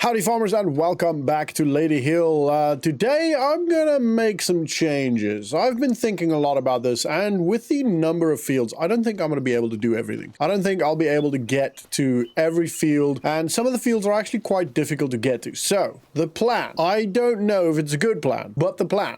Howdy farmers and welcome back to Lady Hill. Today I'm gonna make some changes. I've been thinking a lot about this, and with the number of fields, I don't think I'm gonna be able to do everything. I don't think I'll be able to get to every field, and some of the fields are actually quite difficult to get to. So the plan, I don't know if it's a good plan, but the plan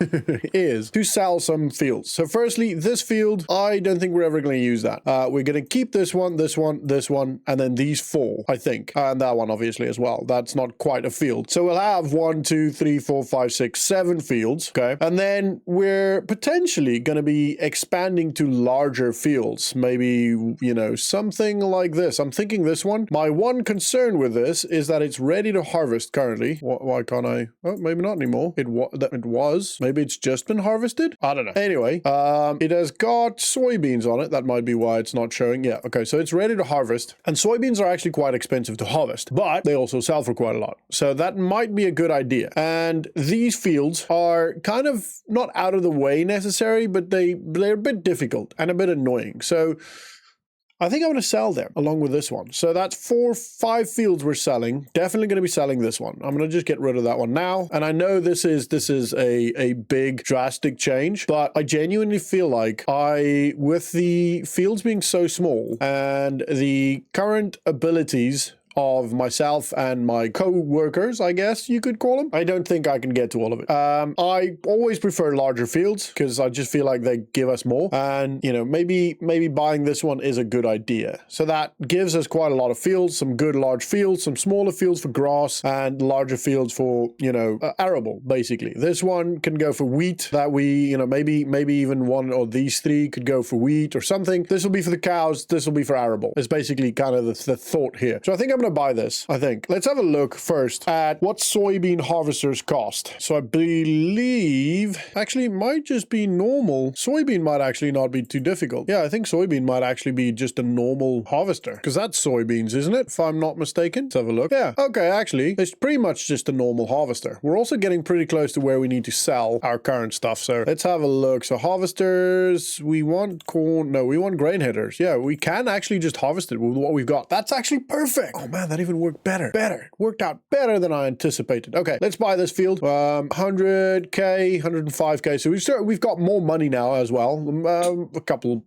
is to sell some fields. So firstly, this field, I don't think we're ever gonna use that. We're gonna keep this one, this one, this one, and then these four, I think, and that one obviously as well. That's not quite a field. So we'll have 1, 2, 3, 4, 5, 6, 7 fields. Okay. And then we're potentially going to be expanding to larger fields. Maybe, you know, something like this. I'm thinking this one. My one concern with this is that it's ready to harvest currently. Why can't I? Oh, maybe not anymore. It was. Maybe it's just been harvested. I don't know. Anyway, it has got soybeans on it. That might be why it's not showing. Yeah. Okay. So it's ready to harvest. And soybeans are actually quite expensive to harvest, but they also sell for quite a lot. So that might be a good idea. And these fields are kind of not out of the way necessary, but they're a bit difficult and a bit annoying. So I think I'm going to sell them along with this one. So that's 5 fields we're selling. Definitely going to be selling this one. I'm going to just get rid of that one now. And I know this is a big drastic change, but I genuinely feel like with the fields being so small and the current abilities of myself and my co-workers, I guess you could call them, I don't think I can get to all of it. I always prefer larger fields because I just feel like they give us more, and you know, maybe buying this one is a good idea. So that gives us quite a lot of fields, some good large fields, some smaller fields for grass, and larger fields for, you know, arable basically. This one can go for wheat, that we, you know, maybe even one or these 3 could go for wheat or something. This will be for the cows, this will be for arable. It's basically kind of the thought here. So I think I'm going to buy this, I think. Let's have a look first at what soybean harvesters cost. So I believe, actually it might just be normal. Soybean might actually not be too difficult. Yeah, I think soybean might actually be just a normal harvester, because that's soybeans, isn't it? If I'm not mistaken. Let's have a look. Yeah, okay, actually, it's pretty much just a normal harvester. We're also getting pretty close to where we need to sell our current stuff. So let's have a look. So harvesters, we want corn. No, we want grain headers. Yeah, we can actually just harvest it with what we've got. That's actually perfect. Oh man, that even worked better. It worked out better than I anticipated. Okay, let's buy this field. 100k, 105k. So we've got more money now as well. A couple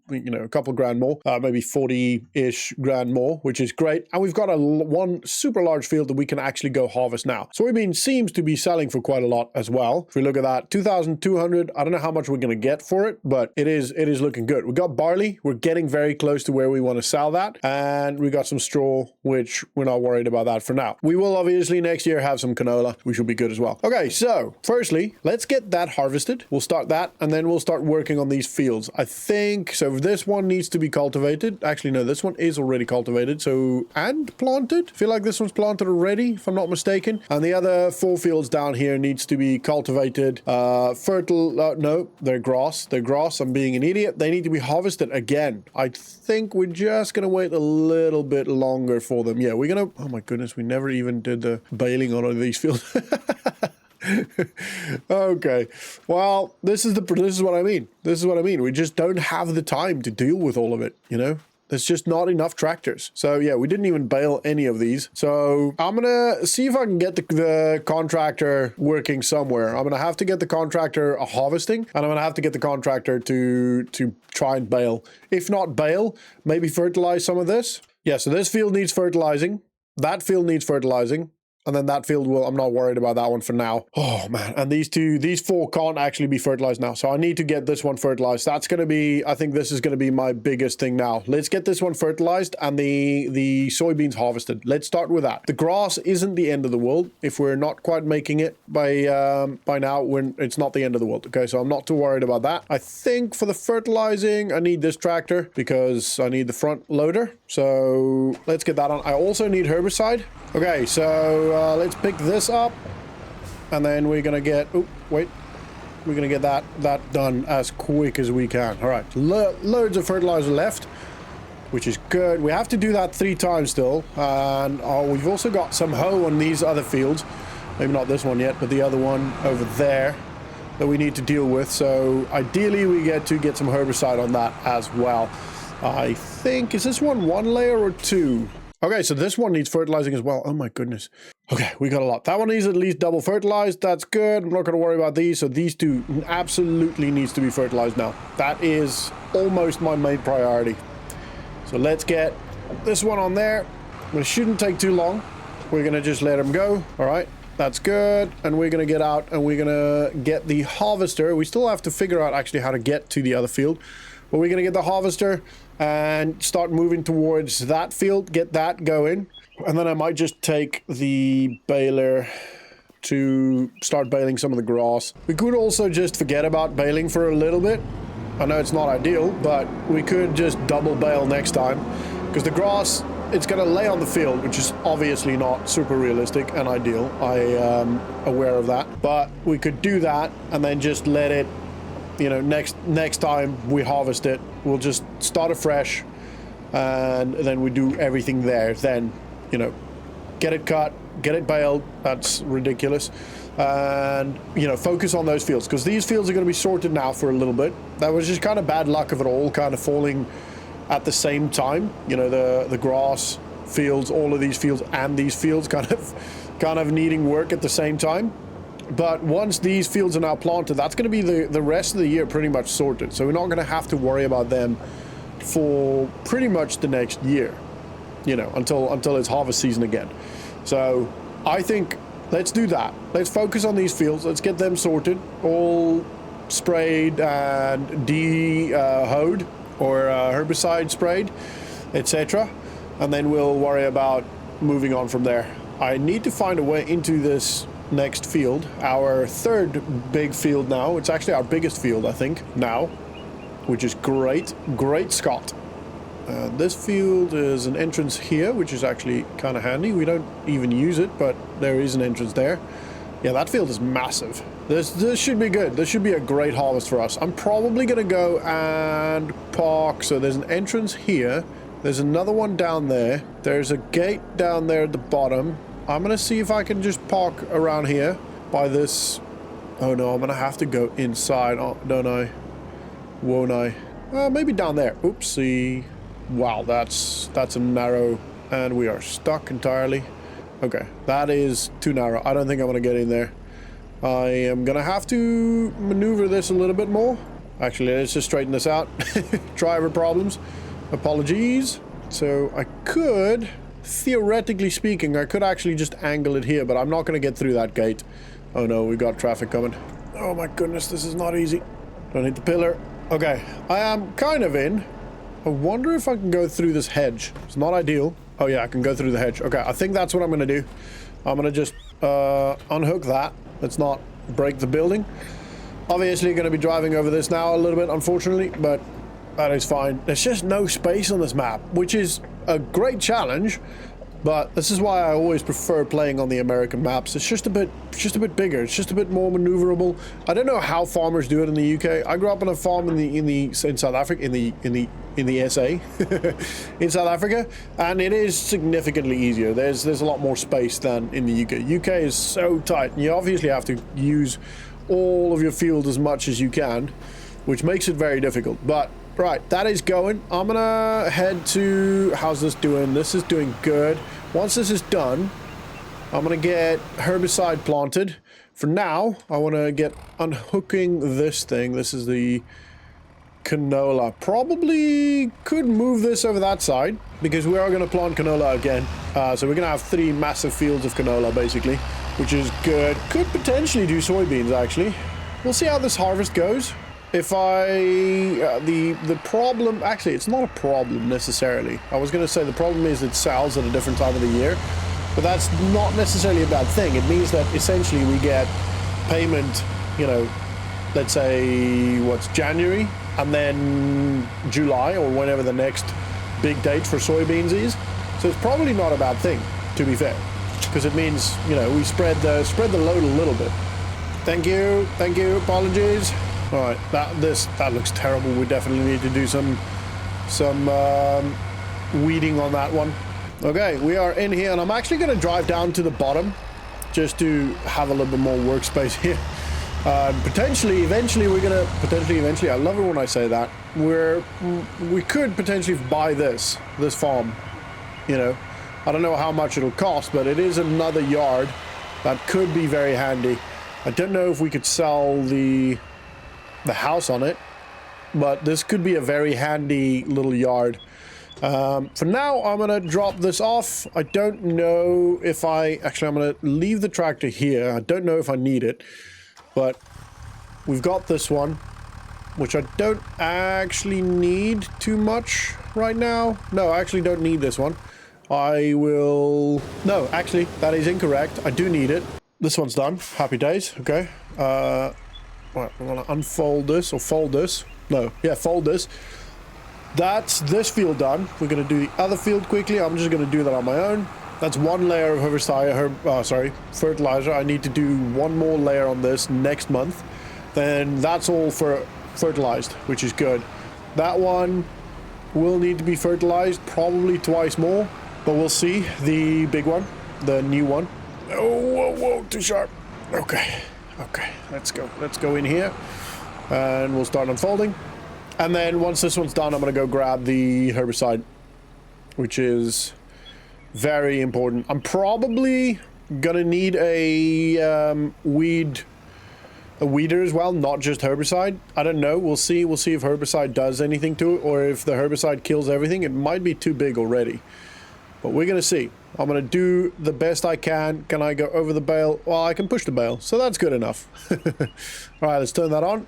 grand more, maybe 40-ish grand more, which is great. And we've got one super large field that we can actually go harvest now. Soybean seems to be selling for quite a lot as well. If we look at that, 2,200. I don't know how much we're going to get for it, but it is looking good. We got barley. We're getting very close to where we want to sell that, and we got some straw, which we're not worried about that for now. We will obviously next year have some canola. We should be good as well. Okay, so firstly, let's get that harvested. We'll start that, and then we'll start working on these fields. I think, so this one needs to be cultivated. Actually, no, this one is already cultivated, so, and planted. I feel like this one's planted already, if I'm not mistaken. And the other 4 fields down here needs to be cultivated. No, they're grass. They're grass. I'm being an idiot. They need to be harvested again. I think we're just gonna wait a little bit longer for them. Yeah, we're gonna, oh my goodness, we never even did the baling on all of these fields. Okay, well, this is what I mean. This is what I mean. We just don't have the time to deal with all of it, you know? There's just not enough tractors. So yeah, we didn't even bale any of these. So I'm gonna see if I can get the contractor working somewhere. I'm gonna have to get the contractor harvesting, and I'm gonna have to get the contractor to try and bale. If not bale, maybe fertilize some of this. Yeah, so this field needs fertilizing. That field needs fertilizing. And then that field I'm not worried about that one for now. Oh man, and these 4 can't actually be fertilized now. So I need to get this one fertilized. That's going to be, I think this is going to be my biggest thing now. Let's get this one fertilized and the soybeans harvested. Let's start with that. The grass isn't the end of the world. If we're not quite making it by now, it's not the end of the world. Okay, so I'm not too worried about that. I think for the fertilizing, I need this tractor because I need the front loader. So let's get that on. I also need herbicide. Okay, so let's pick this up, and then we're gonna get, we're gonna get that done as quick as we can. All right, loads of fertilizer left, which is good. We have to do that 3 times still, and we've also got some hoe on these other fields. Maybe not this one yet, but the other one over there that we need to deal with. So ideally we get some herbicide on that as well. I think, is this one layer or 2? Okay, so this one needs fertilizing as well. Oh my goodness. Okay, we got a lot. That one needs at least double fertilized. That's good. I'm not going to worry about these. So these two absolutely needs to be fertilized now. That is almost my main priority. So let's get this one on there. It shouldn't take too long. We're going to just let them go. All right, that's good. And we're going to get out and we're going to get the harvester. We still have to figure out actually how to get to the other field. But we're going to get the harvester and start moving towards that field, get that going. And then I might just take the baler to start baling some of the grass. We could also just forget about baling for a little bit. I know it's not ideal, but we could just double bale next time. Because the grass, it's going to lay on the field, which is obviously not super realistic and ideal. I am aware of that. But we could do that and then just let it, you know, next time we harvest it, we'll just start afresh and then we do everything there. Then, you know, get it cut, get it baled. That's ridiculous. And, you know, focus on those fields because these fields are going to be sorted now for a little bit. That was just kind of bad luck of it all kind of falling at the same time. You know, the grass fields, all of these fields and these fields kind of needing work at the same time. But once these fields are now planted, that's going to be the rest of the year pretty much sorted. So we're not going to have to worry about them for pretty much the next year, you know, until it's harvest season again. So I think let's do that. Let's focus on these fields. Let's get them sorted, all sprayed and de-hoed or herbicide sprayed, etc. And then we'll worry about moving on from there. I need to find a way into this next field, our third big field now. It's actually our biggest field, I think, now, which is great. Great Scott. This field is an entrance here, which is actually kind of handy. We don't even use it, but there is an entrance there. Yeah, that field is massive. This should be good. This should be a great harvest for us. I'm probably going to go and park. So there's an entrance here. There's another one down there. There's a gate down there at the bottom. I'm going to see if I can just park around here by this. Oh no, I'm going to have to go inside, don't I? Won't I? Maybe down there. Oopsie. Wow, that's a narrow, and we are stuck entirely. Okay, that is too narrow. I don't think I'm going to get in there. I am going to have to maneuver this a little bit more. Actually, let's just straighten this out. Driver problems. Apologies. So I could, theoretically speaking, I could actually just angle it here, but I'm not going to get through that gate. Oh no, we got traffic coming. Oh my goodness, this is not easy. Don't hit the pillar. Okay, I am kind of in. I wonder if I can go through this hedge. It's not ideal. Oh yeah, I can go through the hedge. Okay, I think that's what I'm going to do. I'm going to just unhook that. Let's not break the building. Obviously going to be driving over this now a little bit, unfortunately, but that is fine. There's just no space on this map, which is a great challenge, but this is why I always prefer playing on the American maps. It's just a bit bigger. It's just a bit more maneuverable. I don't know how farmers do it in the UK. I grew up on a farm in South Africa, in the SA, in South Africa, and it is significantly easier. There's a lot more space than in the UK. UK is so tight, and you obviously have to use all of your field as much as you can, which makes it very difficult. But right, that is going. I'm gonna head to, how's this doing? This is doing good. Once this is done, I'm gonna get herbicide planted. For now, I want to get unhooking this thing. This is the canola. Probably could move this over that side because we are going to plant canola again. So we're going to have 3 massive fields of canola basically, which is good. Could potentially do soybeans actually. We'll see how this harvest goes. If I, the problem, actually it's not a problem necessarily. I was going to say the problem is it sells at a different time of the year, but that's not necessarily a bad thing. It means that essentially we get payment, you know, let's say what's January and then July or whenever the next big date for soybeans is. So it's probably not a bad thing, to be fair, because it means, you know, we spread the load a little bit. Thank you, apologies. All right, that looks terrible. We definitely need to do some weeding on that one. Okay, we are in here, and I'm actually going to drive down to the bottom just to have a little bit more workspace here. Potentially, eventually, I love it when I say that, we could potentially buy this farm, you know, I don't know how much it'll cost, but it is another yard that could be very handy. I don't know if we could sell the house on it, but this could be a very handy little yard. For now, I'm going to drop this off. I don't know if actually, I'm going to leave the tractor here. I don't know if I need it, but we've got this one, which I don't actually need too much right now. No, I actually don't need this one. No, actually, that is incorrect. I do need it. This one's done. Happy days. Okay. Right, I'm going to unfold this or fold this. No, yeah, fold this. That's this field done. We're going to do the other field quickly. I'm just going to do that on my own. That's one layer of fertilizer. I need to do one more layer on this next month. Then that's all for fertilized, which is good. That one will need to be fertilized probably twice more, but we'll see. The big one, the new one. Oh, whoa, too sharp. Okay, let's go in here and we'll start unfolding. And then once this one's done, I'm going to go grab the herbicide, which is very important. I'm probably going to need a weeder as well, not just herbicide. I don't know. We'll see. We'll see if herbicide does anything to it or if the herbicide kills everything. It might be too big already, but we're going to see. I'm going to do the best I can. Can I go over the bale? Well, I can push the bale, so that's good enough. All right, let's turn that on.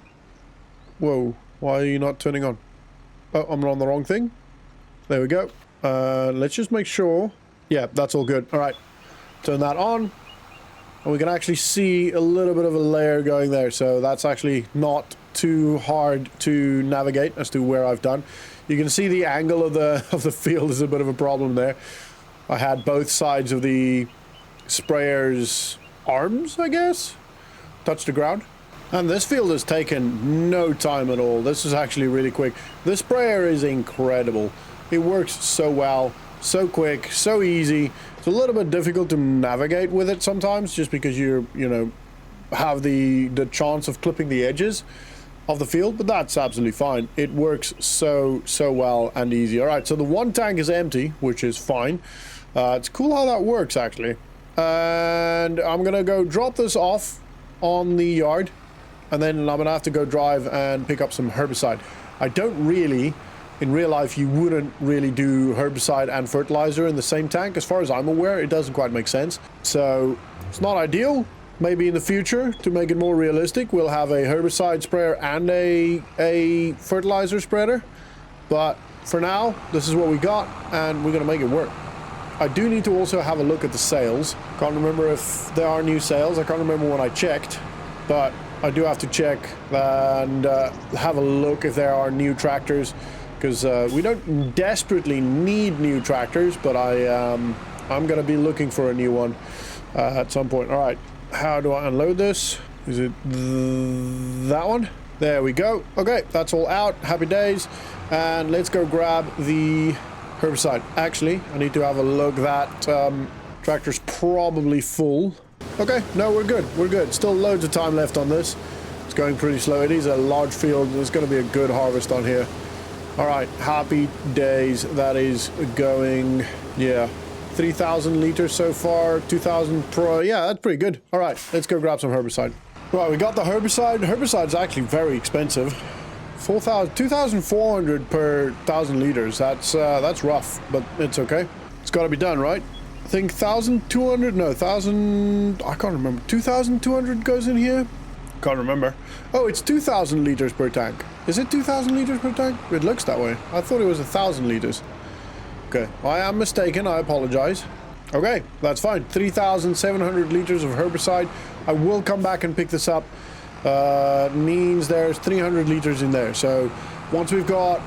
Whoa. Why are you not turning on? Oh, I'm on the wrong thing. There we go. Let's just make sure. Yeah, that's all good. All right. Turn that on. And we can actually see a little bit of a layer going there. So that's actually not too hard to navigate as to where I've done. You can see the angle of the field is a bit of a problem there. I had both sides of the sprayer's arms, I guess, touch the ground. And this field has taken no time at all. This is actually really quick. This sprayer is incredible. It works so well, so quick, so easy. It's a little bit difficult to navigate with it sometimes just because you have the chance of clipping the edges of the field, but that's absolutely fine. It works so well and easy. All right, so the one tank is empty, which is fine. It's cool how that works actually. And I'm gonna go drop this off on the yard. And then I'm going to have to go drive and pick up some herbicide. I don't really, in real life, you wouldn't really do herbicide and fertilizer in the same tank. As far as I'm aware, it doesn't quite make sense. So it's not ideal. Maybe in the future, to make it more realistic, we'll have a herbicide sprayer and a fertilizer spreader. But for now, this is what we got, and we're going to make it work. I do need to also have a look at the sales. Can't remember if there are new sales. I can't remember when I checked, but I do have to check and have a look if there are new tractors, because we don't desperately need new tractors, but I'm going to be looking for a new one at some point. All right, how do I unload this? Is it that one? There we go. Okay, that's all out. Happy days. And let's go grab the herbicide. Actually, I need to have a look. That tractor's probably full. Okay, no, we're good. We're good. Still loads of time left on this. It's going pretty slow. It is a large field. There's going to be a good harvest on here. All right, happy days. That is going, yeah, 3,000 liters so far, 2,000 pro. Yeah, that's pretty good. All right, let's go grab some herbicide. Right, we got the herbicide. Herbicide's actually very expensive. 2,400 per 1,000 liters. That's rough, but it's okay. It's got to be done, right? I think 1,200, no, 1,000, I can't remember. 2,200 goes in here? Can't remember. Oh, it's 2,000 liters per tank. Is it 2,000 liters per tank? It looks that way. I thought it was 1,000 liters. Okay, I am mistaken. I apologize. Okay, that's fine. 3,700 liters of herbicide. I will come back and pick this up. Means there's 300 liters in there. So once we've got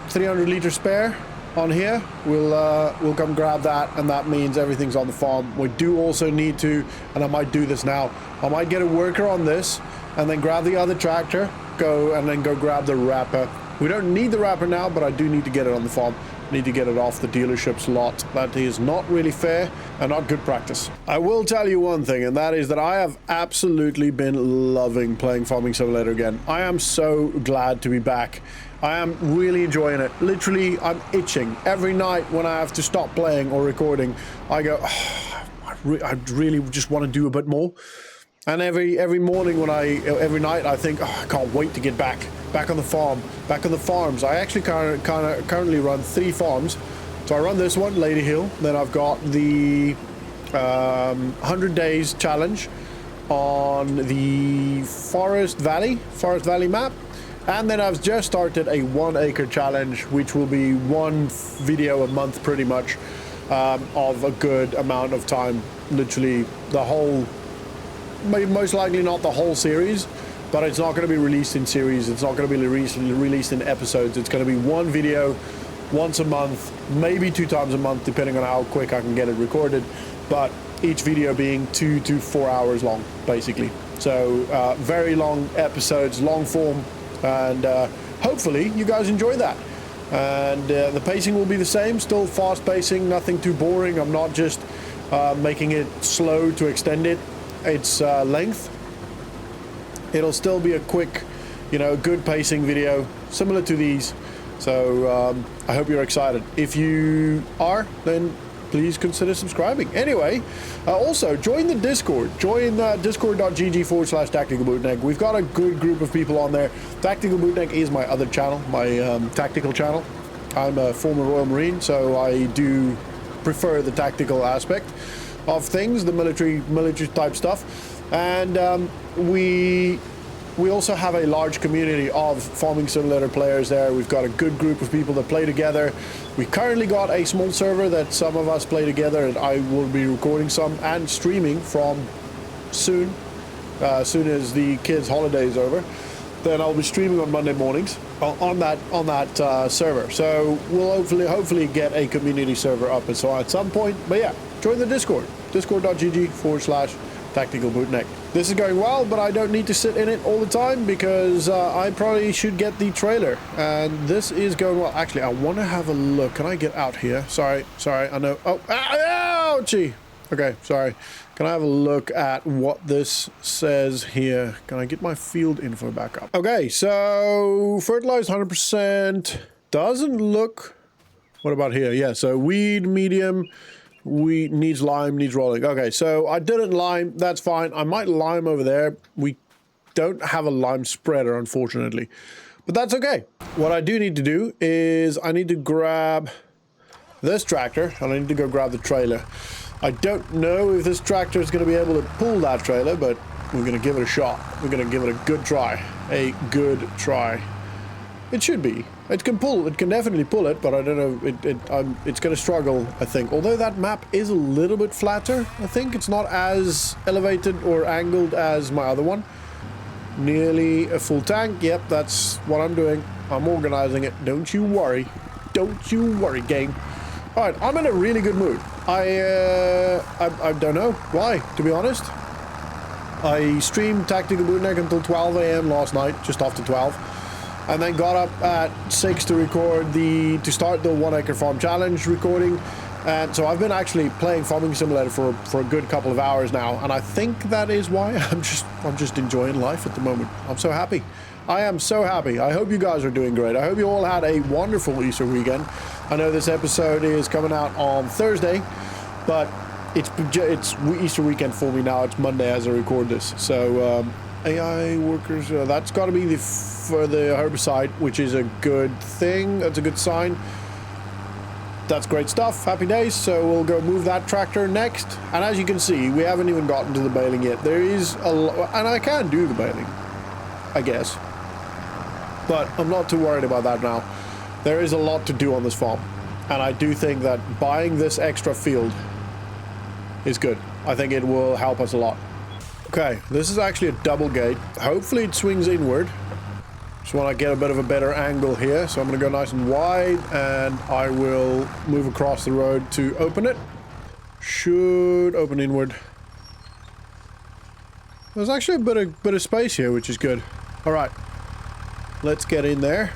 300 liters spare on here, we'll come grab that, and that means everything's on the farm. We do also need to, and I might do this now, I might get a worker on this and then grab the other tractor, go grab the wrapper. We don't need the wrapper now, but I do need to get it on the farm. Need to get it off the dealership's lot. That is not really fair and not good practice. I will tell you one thing, and that is that I have absolutely been loving playing Farming Simulator again. I am so glad to be back. I am really enjoying it. Literally, I'm itching. Every night when I have to stop playing or recording, I go, oh, I really just want to do a bit more. And every morning every night, I think, oh, I can't wait to get back on the farm, back on the farms. I actually currently run 3 farms. So I run this one, Lady Hill. Then I've got the 100 days challenge on the Forest Valley map. And then I've just started a 1 acre challenge, which will be 1 video a month pretty much, of a good amount of time. Literally the whole, most likely not the whole series, but it's not going to be released in series. It's not going to be released in episodes. It's going to be 1 video once a month, maybe 2 times a month, depending on how quick I can get it recorded. But each video being 2 to 4 hours long, basically. So very long episodes, long form. And hopefully you guys enjoy that. And the pacing will be the same, still fast pacing, nothing too boring. I'm not just making it slow to extend its length. It'll still be a quick, good pacing video, similar to these. So I hope you're excited. If you are, then please consider subscribing. Anyway, also join the Discord. Join discord.gg/tacticalbootneck. We've got a good group of people on there. Tactical Bootneck is my other channel, my tactical channel. I'm a former Royal Marine, so I do prefer the tactical aspect of things, the military type stuff. And we also have a large community of Farming Simulator players there. We've got a good group of people that play together. We currently got a small server that some of us play together, and I will be recording some and streaming from soon. As soon as the kids' holiday is over, then I'll be streaming on Monday mornings on that server. So we'll hopefully get a community server up and so on at some point. But yeah, join the Discord. Discord.gg/tacticalbootneck. This is going well, but I don't need to sit in it all the time because I probably should get the trailer. And this is going well. Actually, I want to have a look. Can I get out here? Sorry, I know. Oh, ouchie. Okay, sorry. Can I have a look at what this says here? Can I get my field info back up? Okay, so fertilized 100%. Doesn't look... What about here? Yeah, so weed, medium... We needs lime, needs rolling. Okay, so I didn't lime. That's fine. I might lime over there. We don't have a lime spreader, unfortunately. But that's okay. What I do need to do is I need to grab this tractor and I need to go grab the trailer. I don't know if this tractor is going to be able to pull that trailer, but we're going to give it a shot. We're going to give it a good try. A good try. It should be. It can pull. It can definitely pull it, but I don't know. It's going to struggle, I think. Although that map is a little bit flatter, I think. It's not as elevated or angled as my other one. Nearly a full tank. Yep, that's what I'm doing. I'm organizing it. Don't you worry. Don't you worry, game. All right, I'm in a really good mood. I don't know why, to be honest. I streamed Tactical Bootneck until 12 AM last night, just after 12. And then got up at 6 to start the 1 acre farm challenge recording. And so I've been actually playing Farming Simulator for a good couple of hours now, and I think that is why I'm just enjoying life at the moment. I'm so happy. I am so happy. I hope you guys are doing great. I hope you all had a wonderful Easter weekend. I know this episode is coming out on Thursday, but it's Easter weekend for me now. It's Monday as I record this. So AI workers, that's got to be for the herbicide, which is a good thing. That's a good sign. That's great stuff. Happy days. So we'll go move that tractor next. And as you can see, we haven't even gotten to the baling yet. There is a lot, and I can do the baling, I guess. But I'm not too worried about that now. There is a lot to do on this farm. And I do think that buying this extra field is good. I think it will help us a lot. Okay, this is actually a double gate. Hopefully it swings inward. Just want to get a bit of a better angle here. So I'm going to go nice and wide, and I will move across the road to open it. Should open inward. There's actually a bit of space here, which is good. All right, let's get in there.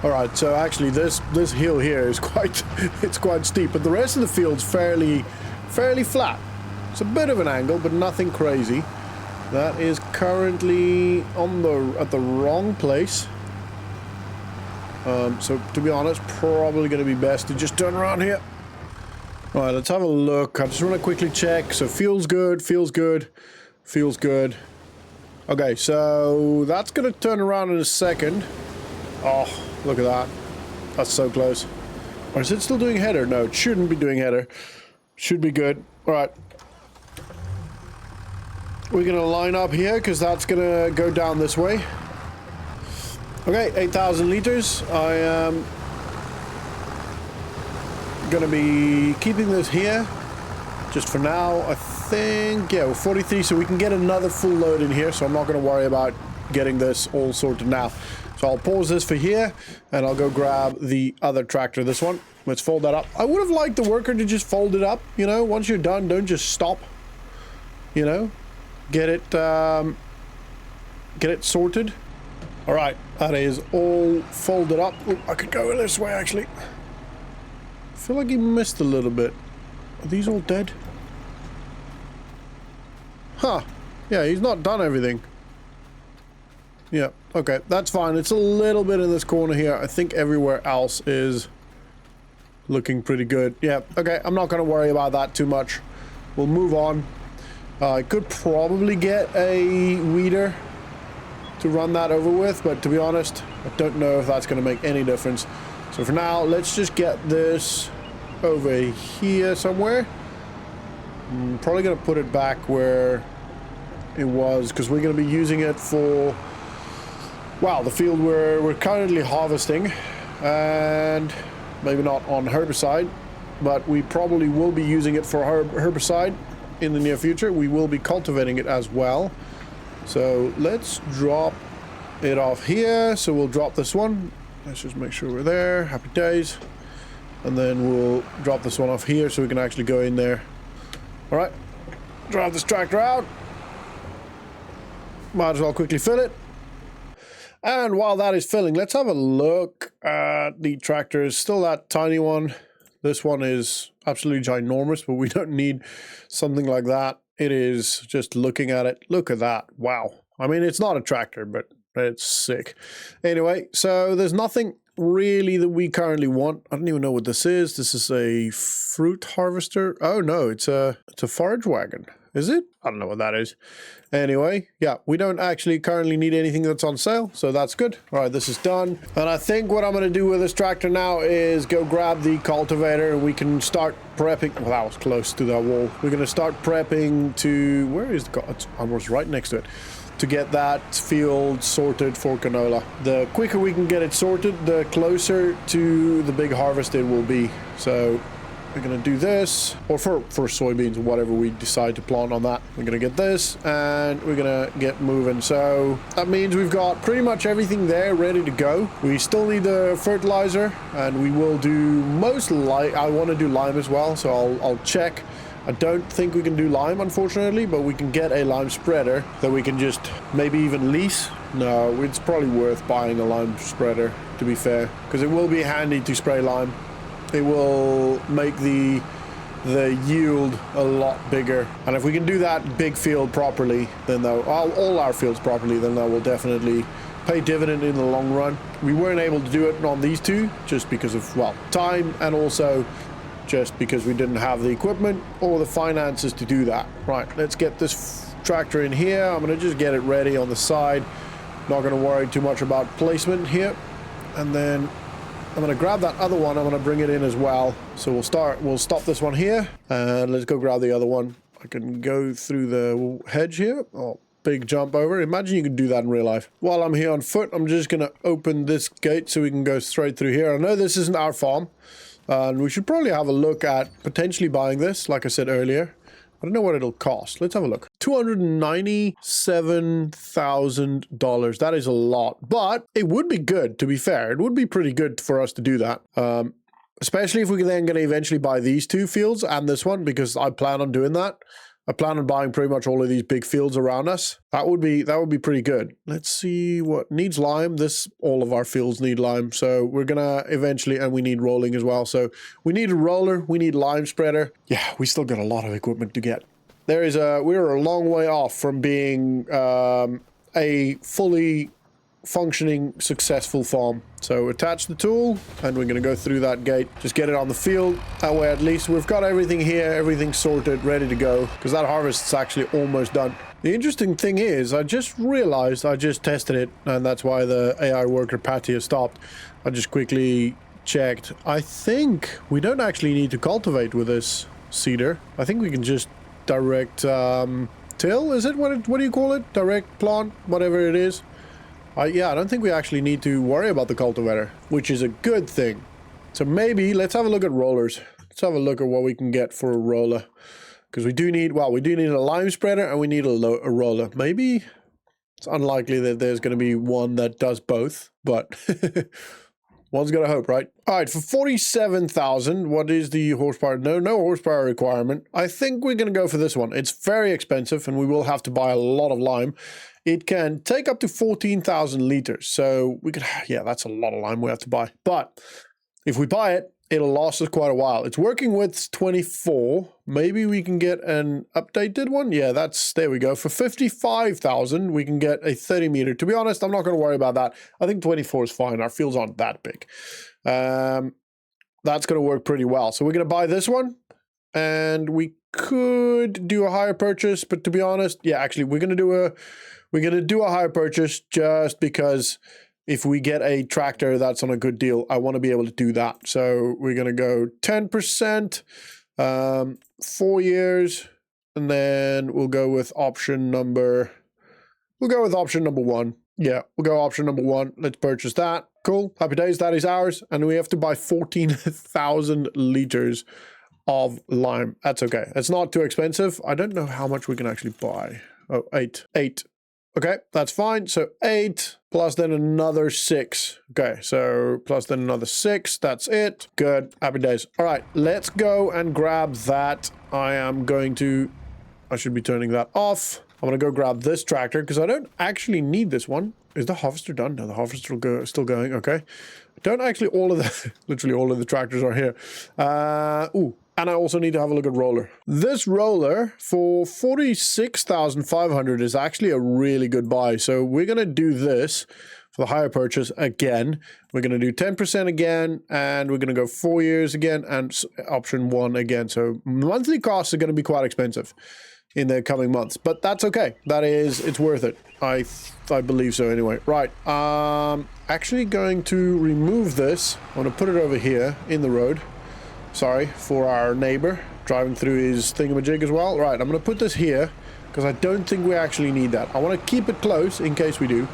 All right, so actually this hill here is quite it's quite steep, but the rest of the field's fairly flat. It's a bit of an angle, but nothing crazy. That is currently at the wrong place. So to be honest, probably going to be best to just turn around here. All right, let's have a look. I just want to quickly check. So feels good. Okay, so that's going to turn around in a second. Oh, look at that. That's so close. Or is it still doing header? No, it shouldn't be doing header. Should be good. All right. We're going to line up here because that's going to go down this way. Okay, 8,000 liters. I am going to be keeping this here just for now. I think, yeah, we're 43, so we can get another full load in here, so I'm not going to worry about getting this all sorted now. So I'll pause this for here, and I'll go grab the other tractor, this one. Let's fold that up. I would have liked the worker to just fold it up, you know, once you're done, don't just stop, you know. Get it sorted. All right, that is all folded up. Ooh, I could go this way, actually. I feel like he missed a little bit. Are these all dead? Huh. Yeah, he's not done everything. Yeah, okay, that's fine. It's a little bit in this corner here. I think everywhere else is looking pretty good. Yeah, okay, I'm not going to worry about that too much. We'll move on. I could probably get a weeder to run that over with, but to be honest, I don't know if that's going to make any difference. So for now, let's just get this over here somewhere. I'm probably going to put it back where it was, because we're going to be using it for, well, the field we're currently harvesting, and maybe not on herbicide, but we probably will be using it for herbicide in the near future. We will be cultivating it as well. So let's drop it off here. So we'll drop this one. Let's just make sure we're there. Happy days. And then we'll drop this one off here so we can actually go in there. All right, drive this tractor out. Might as well quickly fill it. And while that is filling, let's have a look at the tractors. Still that tiny one. This one is absolutely ginormous, but we don't need something like that. It is just looking at it. Look at that. Wow. I mean, it's not a tractor, but it's sick. Anyway, so there's nothing really that we currently want. I don't even know what this is. This is a fruit harvester. Oh no, it's a forage wagon. Is it? I don't know what that is. Anyway, yeah, we don't actually currently need anything that's on sale, so that's good. All right, this is done. And I think what I'm going to do with this tractor now is go grab the cultivator, and we can start prepping. Well, that was close to that wall. We're going to start prepping to, where is the, it's almost right next to it, to get that field sorted for canola. The quicker we can get it sorted, the closer to the big harvest it will be. So we're going to do this, or for soybeans, whatever we decide to plant on that. We're going to get this, and we're going to get moving. So that means we've got pretty much everything there ready to go. We still need the fertilizer, and we will do most lime. I want to do lime as well, so I'll check. I don't think we can do lime, unfortunately, but we can get a lime spreader that we can just maybe even lease. No, it's probably worth buying a lime spreader, to be fair, because it will be handy to spray lime. It will make the yield a lot bigger, and if we can do that big field properly, then all our fields properly, then that will definitely pay dividend in the long run. We weren't able to do it on these two just because of, well, time, and also just because we didn't have the equipment or the finances to do that. Right, let's get this tractor in here. I'm going to just get it ready on the side. Not going to worry too much about placement here, and then I'm going to grab that other one. I'm going to bring it in as well. So we'll stop this one here, and let's go grab the other one. I can go through the hedge here. Oh, big jump over. Imagine you could do that in real life. While I'm here on foot, I'm just going to open this gate so we can go straight through here. I know this isn't our farm, and we should probably have a look at potentially buying this, like I said earlier. I don't know what it'll cost. Let's have a look. $297,000. That is a lot, but it would be good, to be fair. It would be pretty good for us to do that. Especially if we can then going to eventually buy these two fields and this one, because I plan on doing that. I plan on buying pretty much all of these big fields around us. That would be pretty good. Let's see what needs lime. All of our fields need lime. So we're gonna eventually, and we need rolling as well. So we need a roller, we need lime spreader. Yeah, we still got a lot of equipment to get. We're a long way off from being a fully functioning, successful farm. So attach the tool, and we're going to go through that gate. Just get it on the field. That way, at least we've got everything here, everything sorted, ready to go. Because that harvest is actually almost done. The interesting thing is, I just realized I just tested it, and that's why the AI worker Patty has stopped. I just quickly checked. I think we don't actually need to cultivate with this seeder. I think we can just direct till. Is it what do you call it? Direct plant, whatever it is. Yeah, I don't think we actually need to worry about the cultivator, which is a good thing. So maybe let's have a look at rollers. Let's have a look at what we can get for a roller, because we do need a lime spreader and we need a roller. Maybe it's unlikely that there's going to be one that does both, but one's got to hope, right? All right, for 47,000, what is the horsepower? No horsepower requirement. I think we're going to go for this one. It's very expensive, and we will have to buy a lot of lime. It can take up to 14,000 liters. So we could, yeah, that's a lot of lime we have to buy. But if we buy it, it'll last us quite a while. It's working with 24. Maybe we can get an updated one. Yeah, there we go. For 55,000, we can get a 30 meter. To be honest, I'm not going to worry about that. I think 24 is fine. Our fields aren't that big. That's going to work pretty well. So we're going to buy this one. And we could do a higher purchase. But to be honest, yeah, actually, we're going to do a higher purchase just because if we get a tractor that's on a good deal, I want to be able to do that. So we're going to go 10%, 4 years, and then we'll go with option number 1. Yeah, we'll go option number 1. Let's purchase that. Cool. Happy days. That is ours. And we have to buy 14,000 liters of lime. That's okay. It's not too expensive. I don't know how much we can actually buy. Oh, 8. Okay, that's fine. So 8 plus then another 6. Okay, so plus then another 6. That's it. Good. Happy days. All right, let's go and grab that. I should be turning that off. I'm going to go grab this tractor because I don't actually need this one. Is the harvester done? No, the harvester still going. Okay. Don't actually literally all of the tractors are here. And I also need to have a look at roller. This roller for 46,500 is actually a really good buy. So we're going to do this for the higher purchase again. We're going to do 10% again, and we're going to go 4 years again, and option 1 again. So monthly costs are going to be quite expensive in the coming months, but that's okay. It's worth it. I believe so anyway. Right. Actually going to remove this. I'm going to put it over here in the road. Sorry, for our neighbor driving through his thingamajig as well. Right, I'm going to put this here because I don't think we actually need that. I want to keep it close in case we do.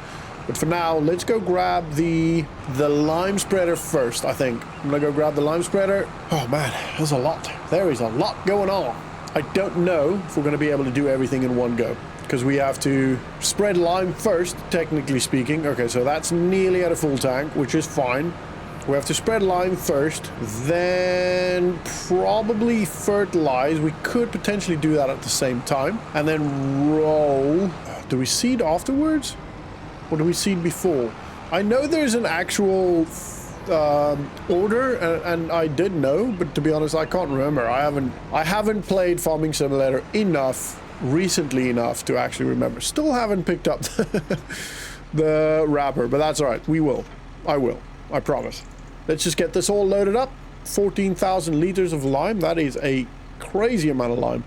But for now, let's go grab the lime spreader first, I think. I'm going to go grab the lime spreader. Oh man, there's a lot. There is a lot going on. I don't know if we're going to be able to do everything in one go, because we have to spread lime first, technically speaking. Okay, so that's nearly at a full tank, which is fine. We have to spread lime first, then probably fertilize. We could potentially do that at the same time. And then roll. Do we seed afterwards? Or do we seed before? I know there's an actual order, and I did know, but to be honest, I can't remember. I haven't played Farming Simulator recently enough to actually remember. Still haven't picked up the wrapper, but that's all right. We will. I will. I promise. Let's just get this all loaded up. 14,000 liters of lime. That is a crazy amount of lime,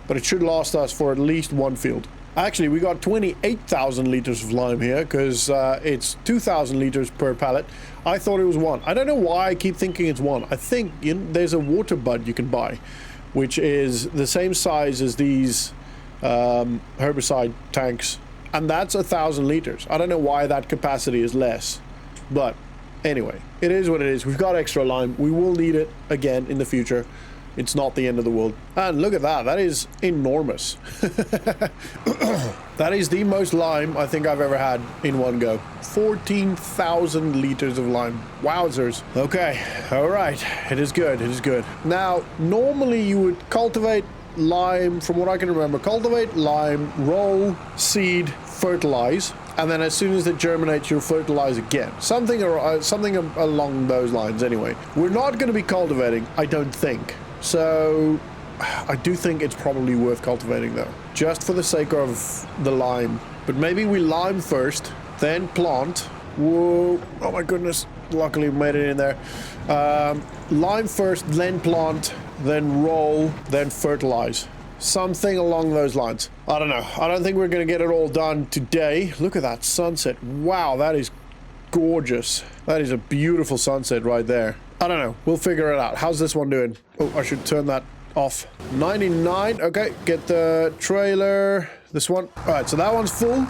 but it should last us for at least one field. Actually, we got 28,000 liters of lime here because it's 2,000 liters per pallet. I thought it was 1. I don't know why I keep thinking it's 1. I think there's a water bud you can buy, which is the same size as these herbicide tanks, and that's 1,000 liters. I don't know why that capacity is less, but anyway, it is what it is. We've got extra lime. We will need it again in the future. It's not the end of the world. And look at that. That is enormous. That is the most lime I think I've ever had in one go. 14,000 liters of lime. Wowzers. Okay. All right. It is good. It is good. Now, normally you would cultivate, lime, from what I can remember, cultivate, lime, roll, seed, fertilize, and then as soon as it germinates, you'll fertilize again. Something along those lines anyway. We're not going to be cultivating, I don't think. So I do think it's probably worth cultivating though, just for the sake of the lime. But maybe we lime first, then plant. Whoa, oh my goodness. Luckily we made it in there. Lime first, then plant, then roll, then fertilize. Something along those lines. I don't know. I don't think we're going to get it all done today. Look at that sunset. Wow, that is gorgeous. That is a beautiful sunset right there. I don't know. We'll figure it out. How's this one doing? Oh, I should turn that off. 99. Okay, get the trailer. This one. All right, so that one's full.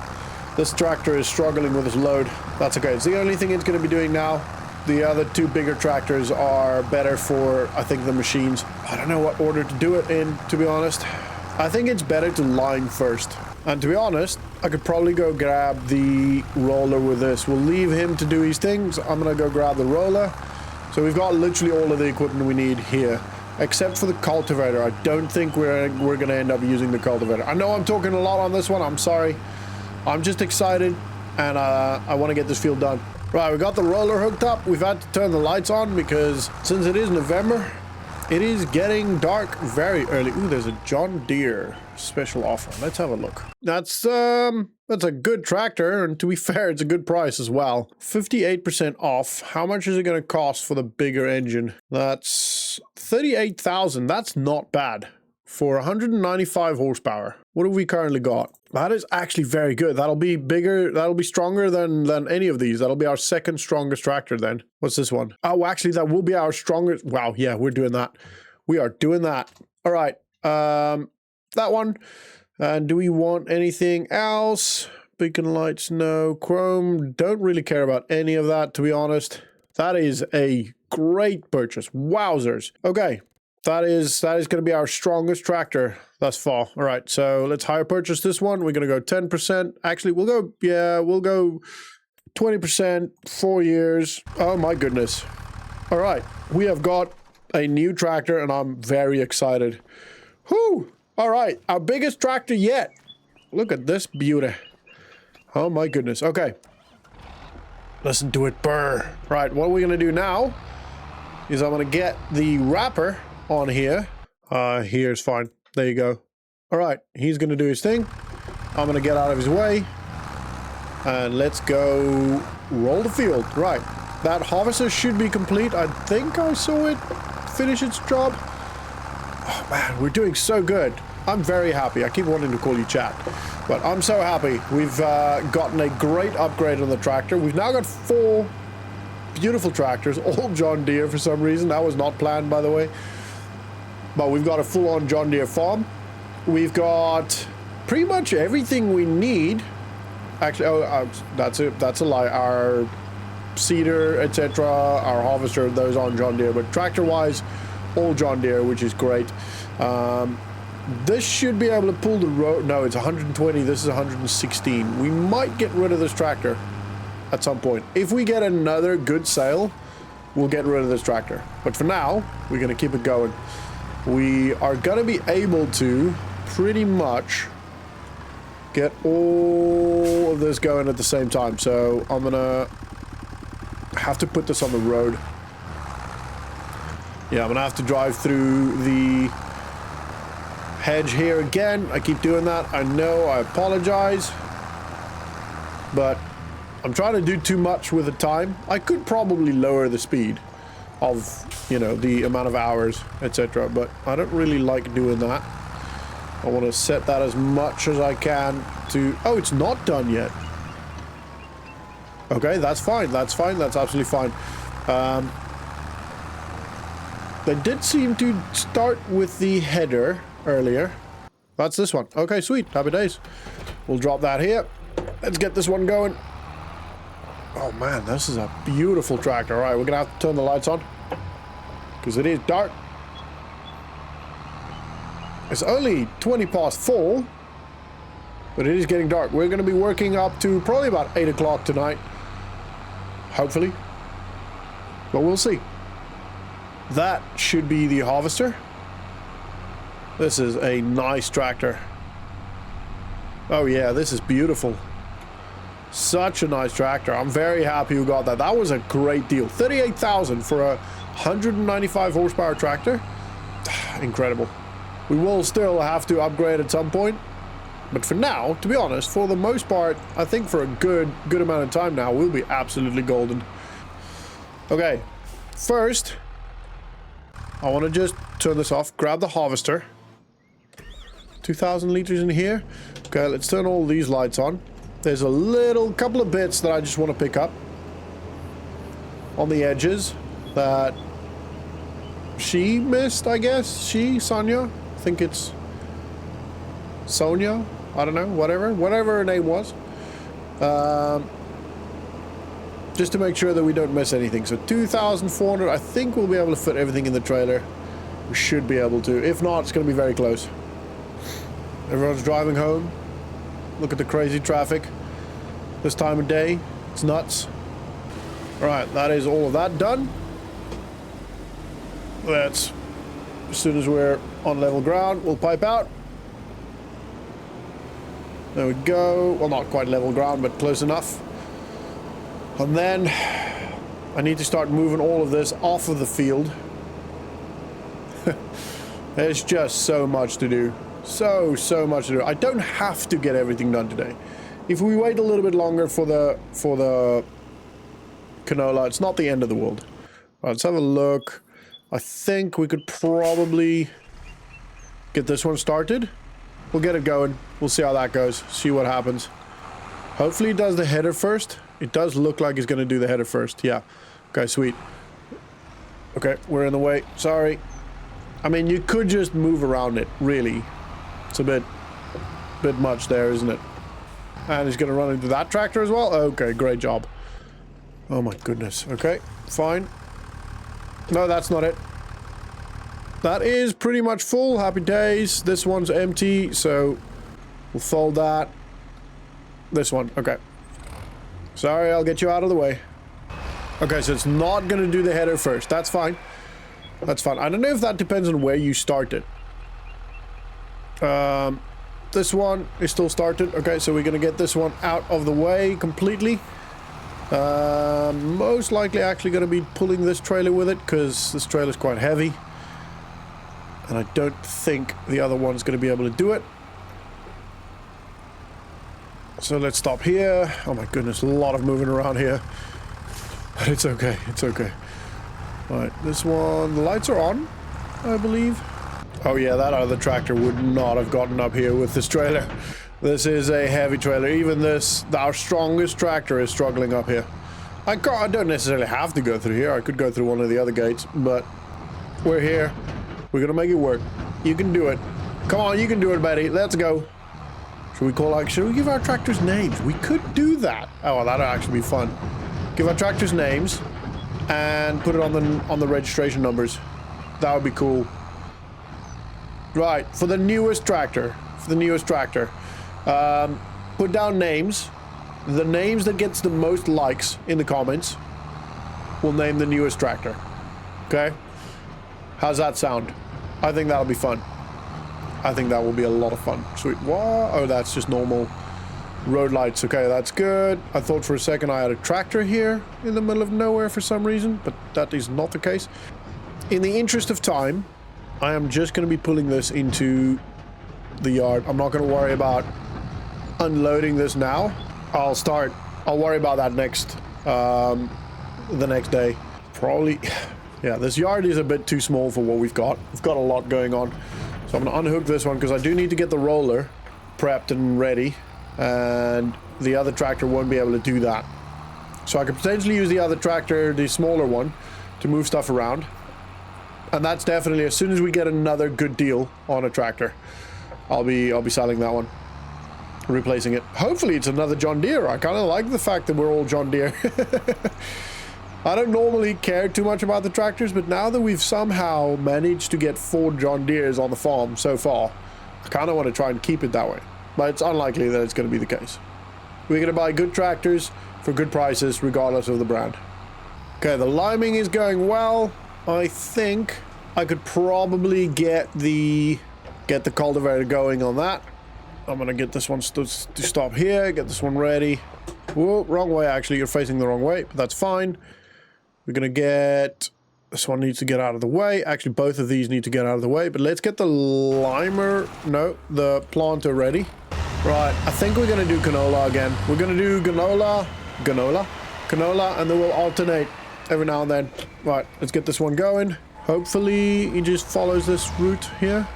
This tractor is struggling with its load. That's okay. It's the only thing it's going to be doing now. The other two bigger tractors are better for, I think, the machines. I don't know what order to do it in, to be honest. I think it's better to line first. And to be honest, I could probably go grab the roller with this. We'll leave him to do his things. I'm going to go grab the roller. So we've got literally all of the equipment we need here, except for the cultivator. I don't think we're going to end up using the cultivator. I know I'm talking a lot on this one. I'm sorry. I'm just excited, and I want to get this field done. Right, we got the roller hooked up. We've had to turn the lights on because since it is November, it is getting dark very early. Ooh, there's a John Deere special offer. Let's have a look. That's a good tractor, and to be fair, it's a good price as well. 58% off. How much is it going to cost for the bigger engine? That's 38,000. That's not bad for 195 horsepower. What have we currently got? That is actually very good. That'll be bigger. That'll be stronger than any of these. That'll be our second strongest tractor then. What's this one? Oh, actually, that will be our strongest. Wow, yeah, we're doing that. We are doing that. All right. That one. And do we want anything else? Beacon lights, no. Chrome, don't really care about any of that, to be honest. That is a great purchase. Wowzers. Okay. That is going to be our strongest tractor thus far. All right, so let's hire purchase this one. We're going to go 10%. Actually, we'll go 20%, 4 years. Oh my goodness. All right, we have got a new tractor and I'm very excited. Whew. All right, our biggest tractor yet. Look at this beauty. Oh my goodness. Okay. Listen to it burr. Right, what we're going to do now is I'm going to get the wrapper on here. Here's fine. There you go. All right, he's going to do his thing. I'm going to get out of his way. And let's go roll the field. Right, that harvester should be complete. I think I saw it finish its job. Oh man, we're doing so good. I'm very happy. I keep wanting to call you chat, but I'm so happy. We've gotten a great upgrade on the tractor. We've now got 4 beautiful tractors, all John Deere for some reason. That was not planned, by the way. But we've got a full-on John Deere farm. We've got pretty much everything we need. Actually, that's a lie. Our seeder, etc., our harvester, those aren't John Deere. But tractor-wise, all John Deere, which is great. This should be able to pull the road. No, it's 120. This is 116. We might get rid of this tractor at some point. If we get another good sale, we'll get rid of this tractor. But for now, we're going to keep it going. We are going to be able to pretty much get all of this going at the same time. So I'm going to have to put this on the road. Yeah, I'm going to have to drive through the hedge here again. I keep doing that. I know, I apologize. But I'm trying to do too much with the time. I could probably lower the speed of, you know, the amount of hours, etc. But I don't really like doing that. I want to set that as much as I can to... Oh, it's not done yet. Okay, that's fine. That's fine. That's absolutely fine. They did seem to start with the header earlier. That's this one. Okay, sweet. Happy days. We'll drop that here. Let's get this one going. Oh man, this is a beautiful tractor. All right, we're gonna have to turn the lights on because it is dark. It's only 20 past 4, but it is getting dark. We're gonna be working up to probably about 8 o'clock tonight, hopefully, but we'll see. That should be the harvester. This is a nice tractor. Oh yeah, this is beautiful. Such a nice tractor. I'm very happy we got that. That was a great deal. 38,000 for a 195 horsepower tractor. Incredible. We will still have to upgrade at some point. But for now, to be honest, for the most part, I think for a good amount of time now, we'll be absolutely golden. Okay, first, I want to just turn this off, grab the harvester. 2,000 liters in here. Okay, let's turn all these lights on. There's a couple of bits that I just want to pick up on the edges that she missed, I guess. Sonia? I think it's Sonia. I don't know, whatever her name was. Just to make sure that we don't miss anything. So 2,400, I think we'll be able to fit everything in the trailer. We should be able to. If not, it's going to be very close. Everyone's driving home. Look at the crazy traffic this time of day. It's nuts. Alright, that is all of that done. Let's, as soon as we're on level ground, we'll pipe out. There we go. Well, not quite level ground, but close enough. And then I need to start moving all of this off of the field. There's just so much to do. So much to do. I don't have to get everything done today. If we wait a little bit longer for the canola, it's not the end of the world. Right, let's have a look. I think we could probably get this one started. We'll get it going. We'll see how that goes. See what happens. Hopefully it does the header first. It does look like it's going to do the header first. Yeah. Okay, sweet. Okay, we're in the way. Sorry. I mean, you could just move around it, really. It's a bit much there, isn't it? And he's going to run into that tractor as well? Okay, great job. Oh my goodness. Okay, fine. No, that's not it. That is pretty much full. Happy days. This one's empty, so we'll fold that. This one, okay. Sorry, I'll get you out of the way. Okay, so it's not going to do the header first. That's fine. That's fine. I don't know if that depends on where you start it. This one is still started. Okay, so we're going to get this one out of the way completely. Most likely actually going to be pulling this trailer with it because this trailer is quite heavy. And I don't think the other one's going to be able to do it. So let's stop here. Oh my goodness, a lot of moving around here. But it's okay, it's okay. Alright, this one, the lights are on, I believe. Oh yeah, that other tractor would not have gotten up here with this trailer. This is a heavy trailer. Even this, our strongest tractor is struggling up here. I don't necessarily have to go through here. I could go through one of the other gates, but we're here. We're gonna make it work. You can do it. Come on, you can do it, Betty. Let's go. Should we give our tractors names? We could do that. Oh, well, that'll actually be fun. Give our tractors names and put it on the registration numbers. That would be cool. Right, for the newest tractor. Put down names. The names that gets the most likes in the comments will name the newest tractor. Okay? How's that sound? I think that'll be fun. I think that will be a lot of fun. Sweet. What? Oh, that's just normal road lights. Okay, that's good. I thought for a second I had a tractor here in the middle of nowhere for some reason, but that is not the case. In the interest of time, I am just going to be pulling this into the yard. I'm not going to worry about unloading this now. I'll worry about that the next day. Probably, yeah, this yard is a bit too small for what we've got. We've got a lot going on. So I'm going to unhook this one because I do need to get the roller prepped and ready. And the other tractor won't be able to do that. So I could potentially use the other tractor, the smaller one, to move stuff around. And that's definitely, as soon as we get another good deal on a tractor, I'll be selling that one. Replacing it. Hopefully it's another John Deere. I kind of like the fact that we're all John Deere. I don't normally care too much about the tractors, but now that we've somehow managed to get 4 John Deeres on the farm so far, I kind of want to try and keep it that way. But it's unlikely that it's going to be the case. We're going to buy good tractors for good prices, regardless of the brand. Okay, the liming is going well. I think I could probably get the get the cultivator going on that. I'm gonna get this one to stop here, get this one ready. Whoa, wrong way actually, you're facing the wrong way, but that's fine. We're gonna get... This one needs to get out of the way. Actually, both of these need to get out of the way, but let's get the the planter ready. Right, I think we're gonna do canola again. We're gonna do canola, and then we'll alternate every now and then. Right, let's get this one going. Hopefully he just follows this route here.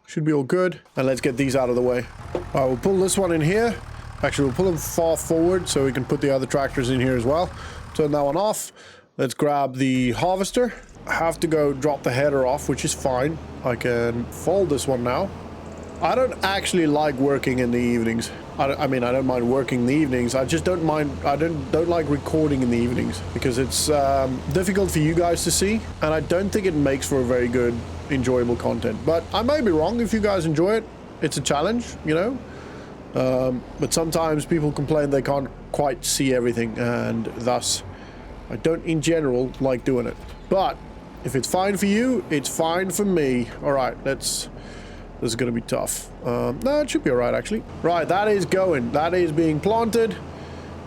Should be all good. And let's get these out of the way. We'll pull this one in here. Actually, we'll pull them far forward so we can put the other tractors in here as well. Turn that one off. Let's grab the harvester. I have to go drop the header off, which is fine. I can fold this one now. I don't actually like working in the evenings. I mean, I don't mind working in the evenings. I just don't mind. I don't like recording in the evenings because it's difficult for you guys to see, and I don't think it makes for a very good, enjoyable content. But I may be wrong. If you guys enjoy it, it's a challenge, you know. But sometimes people complain they can't quite see everything, and thus I don't, in general, like doing it. But if it's fine for you, it's fine for me. All right, let's. This is going to be tough. No, it should be all right, actually. Right, that is going. That is being planted.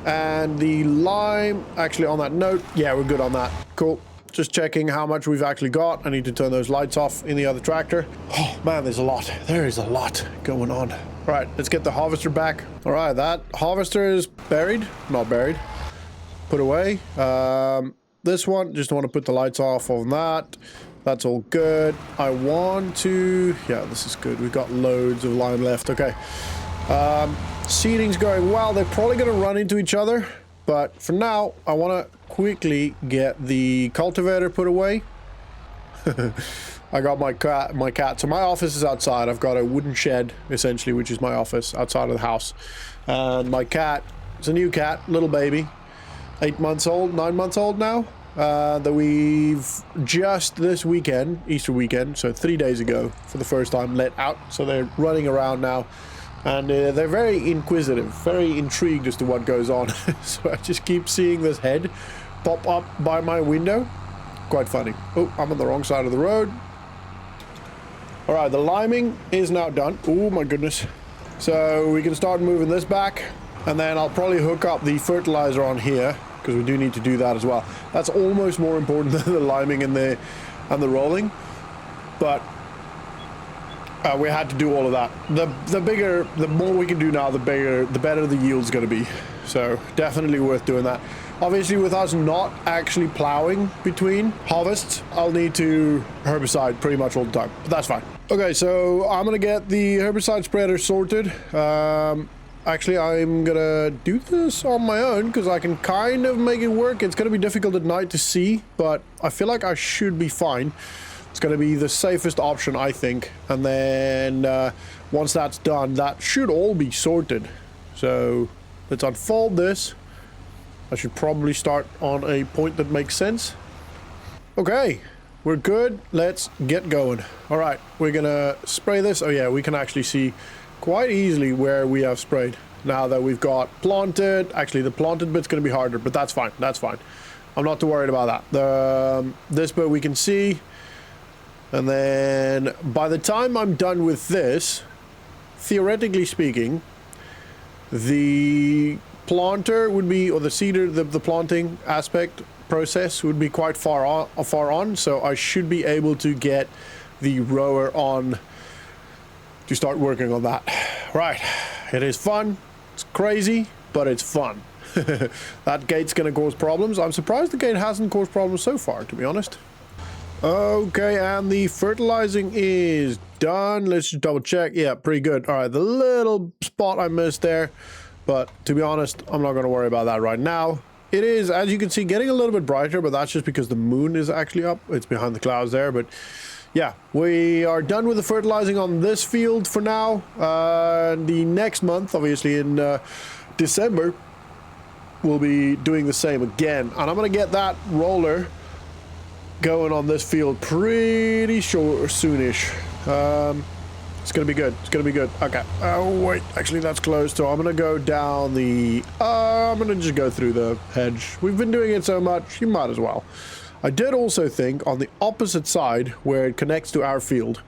And the lime, actually, on that note, yeah, we're good on that. Cool. Just checking how much we've actually got. I need to turn those lights off in the other tractor. Oh, man, there's a lot. There is a lot going on. All right, let's get the harvester back. All right, that harvester is buried. Not buried. Put away. This one, just want to put the lights off on that. That's all good. I want to... Yeah, this is good. We've got loads of lime left. Okay. Seeding's going well. They're probably going to run into each other. But for now, I want to quickly get the cultivator put away. I got my cat. So my office is outside. I've got a wooden shed, essentially, which is my office outside of the house. And my cat, it's a new cat, little baby. 8 months old, 9 months old now. That we've just this weekend, Easter weekend, so 3 days ago, for the first time, let out. So they're running around now, and they're very inquisitive, very intrigued as to what goes on. So I just keep seeing this head pop up by my window. Quite funny. Oh, I'm on the wrong side of the road. All right, the liming is now done. Oh my goodness. So we can start moving this back, and then I'll probably hook up the fertilizer on here, because we do need to do that as well. That's almost more important than the liming and the rolling, but we had to do all of that. The more we can do now, the better the yield's going to be. So definitely worth doing that. Obviously, with us not actually plowing between harvests, I'll need to herbicide pretty much all the time, but that's fine. Okay, so I'm gonna get the herbicide spreader sorted. Actually, I'm gonna do this on my own because I can kind of make it work. It's gonna be difficult at night to see, but I feel like I should be fine. It's gonna be the safest option, I think. And then once that's done, that should all be sorted. So let's unfold this. I should probably start on a point that makes sense. Okay, we're good. Let's get going. All right, we're gonna spray this. Oh yeah, we can actually see quite easily where we have sprayed now that we've got planted. Actually, the planted bit's going to be harder, but that's fine. That's fine. I'm not too worried about that. This bit we can see, and then by the time I'm done with this, theoretically speaking, the planter would be, or the seeder, the planting aspect process would be quite far on. So I should be able to get the rower on to start working on that. Right, it is fun. It's crazy, but it's fun. That gate's gonna cause problems. I'm surprised the gate hasn't caused problems so far, to be honest. Okay, and the fertilizing is done. Let's just double check. Yeah, pretty good. All right, the little spot I missed there, but to be honest, I'm not gonna worry about that right now. It is, as you can see, getting a little bit brighter, but that's just because the moon is actually up. It's behind the clouds there, but yeah, we are done with the fertilizing on this field for now. The next month, obviously in December, we'll be doing the same again. And I'm going to get that roller going on this field pretty soonish. It's going to be good. It's going to be good. Okay. Oh, wait. Actually, that's closed. So I'm going to go down the... I'm going to just go through the hedge. We've been doing it so much, you might as well. I did also think on the opposite side where it connects to our field,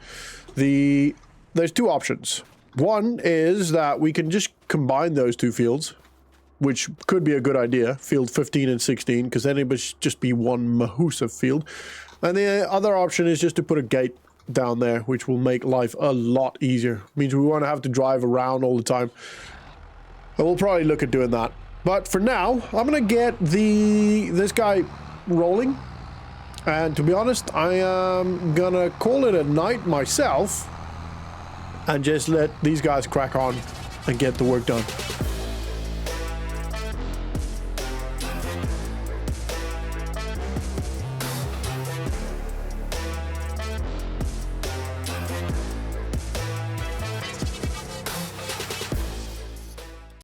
the there's two options. One is that we can just combine those two fields, which could be a good idea, field 15 and 16, because then it would just be one massive field. And the other option is just to put a gate down there, which will make life a lot easier. Means we won't have to drive around all the time. And we'll probably look at doing that. But for now, I'm gonna get this guy rolling. And to be honest, I am gonna call it a night myself and just let these guys crack on and get the work done.